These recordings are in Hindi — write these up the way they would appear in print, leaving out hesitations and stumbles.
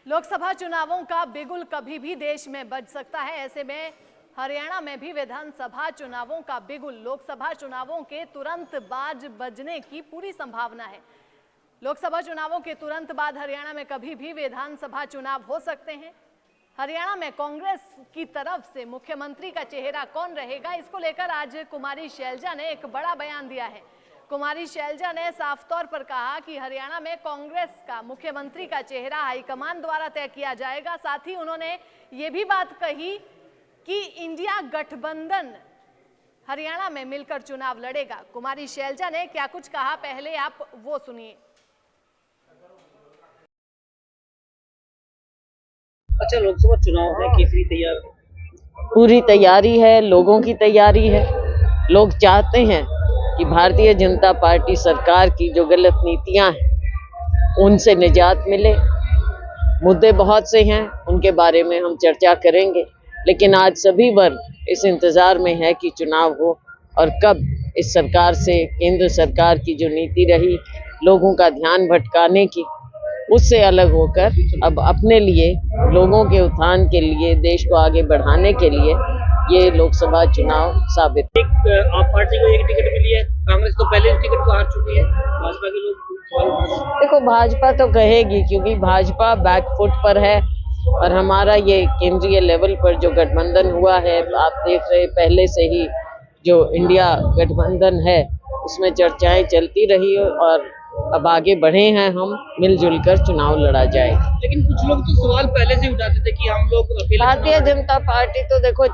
लोकसभा चुनावों का बिगुल कभी भी देश में बज सकता है। ऐसे में हरियाणा में भी विधानसभा चुनावों का बिगुल लोकसभा चुनावों के तुरंत बाद बजने की पूरी संभावना है। लोकसभा चुनावों के तुरंत बाद हरियाणा में कभी भी विधानसभा चुनाव हो सकते हैं। हरियाणा में कांग्रेस की तरफ से मुख्यमंत्री का चेहरा कौन रहेगा, इसको लेकर आज कुमारी शैलजा ने एक बड़ा बयान दिया है। कुमारी शैलजा ने साफ तौर पर कहा कि हरियाणा में कांग्रेस का मुख्यमंत्री का चेहरा हाईकमान द्वारा तय किया जाएगा। साथ ही उन्होंने ये भी बात कही कि इंडिया गठबंधन हरियाणा में मिलकर चुनाव लड़ेगा। कुमारी शैलजा ने क्या कुछ कहा, पहले आप वो सुनिए। अच्छा, लोकसभा चुनाव है, कितनी तैयार? पूरी तैयारी है, लोगों की तैयारी है। लोग चाहते हैं कि भारतीय जनता पार्टी सरकार की जो गलत नीतियां हैं उनसे निजात मिले। मुद्दे बहुत से हैं, उनके बारे में हम चर्चा करेंगे, लेकिन आज सभी वर्ग इस इंतजार में है कि चुनाव हो और कब इस सरकार से, केंद्र सरकार की जो नीति रही लोगों का ध्यान भटकाने की, उससे अलग होकर अब अपने लिए, लोगों के उत्थान के लिए, देश को आगे बढ़ाने के लिए ये लोकसभा चुनाव साबित। आप पार्टी को एक टिकट मिली है, कांग्रेस तो पहले टिकट को हार चुकी है। भाजपा के लोग देखो, भाजपा तो कहेगी क्योंकि भाजपा बैकफुट पर है और हमारा ये केंद्रीय लेवल पर जो गठबंधन हुआ है, आप देख रहे पहले से ही जो इंडिया गठबंधन है उसमें चर्चाएं चलती रही और अब आगे बढ़े हैं, हम मिलजुल कर चुनाव लड़ा जाए। लेकिन कुछ लोग तो सवाल पहले से उठाते थे कि हम लोग भारतीय जनता पार्टी तो देखो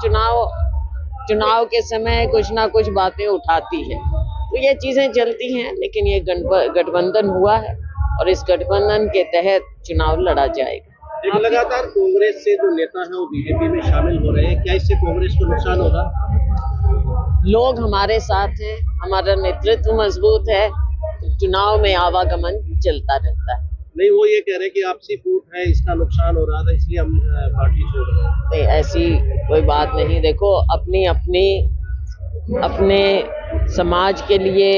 चुनाव के समय कुछ ना कुछ बातें उठाती है, तो ये चीजें चलती हैं, लेकिन ये गठबंधन हुआ है और इस गठबंधन के तहत चुनाव लड़ा जाएगा। लगातार कांग्रेस से जो नेता है वो बीजेपी में शामिल हो रहे हैं, क्या इससे कांग्रेस को नुकसान होगा? लोग हमारे साथ हैं, हमारा नेतृत्व मजबूत है, चुनाव में आवागमन चलता रहता है। नहीं, वो ये कह रहे हैं कि आपसी फूट है, इसका नुकसान हो रहा था, इसलिए हम पार्टी छोड़ रहे हैं। नहीं, ऐसी कोई बात नहीं। देखो, अपने समाज के लिए,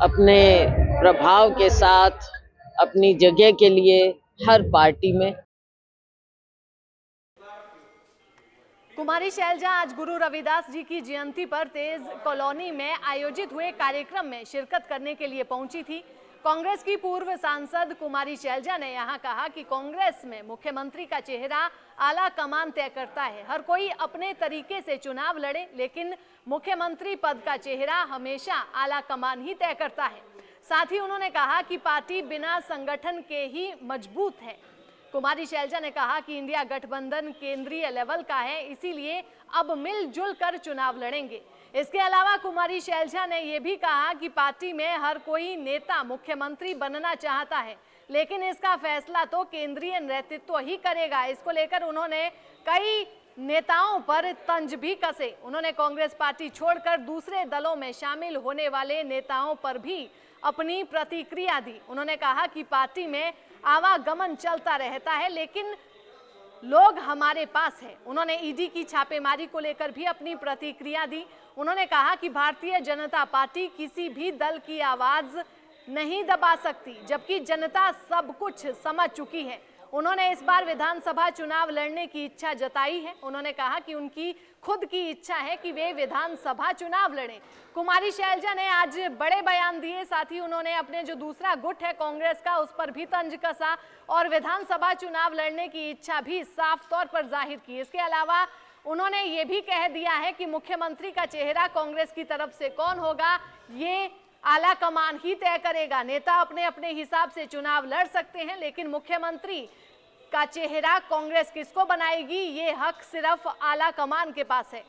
अपने प्रभाव के साथ, अपनी जगह के लिए हर पार्टी में। कुमारी शैलजा आज गुरु रविदास जी की जयंती पर तेज कॉलोनी में आयोजित हुए कार्यक्रम में शिरकत करने के लिए पहुंची थी। कांग्रेस की पूर्व सांसद कुमारी शैलजा ने यहां कहा कि कांग्रेस में मुख्यमंत्री का चेहरा आला कमान तय करता है। हर कोई अपने तरीके से चुनाव लड़े, लेकिन मुख्यमंत्री पद का चेहरा हमेशा आला कमान ही तय करता है। साथ ही उन्होंने कहा कि पार्टी बिना संगठन के ही मजबूत है। कुमारी शैलजा ने कहा कि इंडिया गठबंधन केंद्रीय लेवल का है, इसीलिए अब मिलजुल कर चुनाव लड़ेंगे। इसके अलावा कुमारी शैलजा ने यह भी कहा कि पार्टी में हर कोई नेता मुख्यमंत्री बनना चाहता है, लेकिन इसका फैसला तो केंद्रीय नेतृत्व ही करेगा। इसको लेकर उन्होंने कई नेताओं पर तंज भी कसे। उन्होंने कांग्रेस पार्टी छोड़कर दूसरे दलों में शामिल होने वाले नेताओं पर भी अपनी प्रतिक्रिया दी। उन्होंने कहा कि पार्टी में आवागमन चलता रहता है, लेकिन लोग हमारे पास है। उन्होंने ईडी की छापेमारी को लेकर भी अपनी प्रतिक्रिया दी। उन्होंने कहा कि भारतीय जनता पार्टी किसी भी दल की आवाज नहीं दबा सकती, जबकि जनता सब कुछ समझ चुकी है। उन्होंने इस बार विधानसभा चुनाव लड़ने की इच्छा जताई है। उन्होंने कहा कि उनकी खुद की इच्छा है कि वे विधानसभा चुनाव लड़ें। कुमारी शैलजा ने आज बड़े बयान दिए। साथ ही उन्होंने अपने जो दूसरा गुट है कांग्रेस का, उस पर भी तंज कसा और विधानसभा चुनाव लड़ने की इच्छा भी साफ तौर पर जाहिर की। इसके अलावा उन्होंने ये भी कह दिया है कि मुख्यमंत्री का चेहरा कांग्रेस की तरफ से कौन होगा, ये आला कमान ही तय करेगा। नेता अपने अपने हिसाब से चुनाव लड़ सकते हैं, लेकिन मुख्यमंत्री का चेहरा कांग्रेस किसको बनाएगी, ये हक सिर्फ आला कमान के पास है।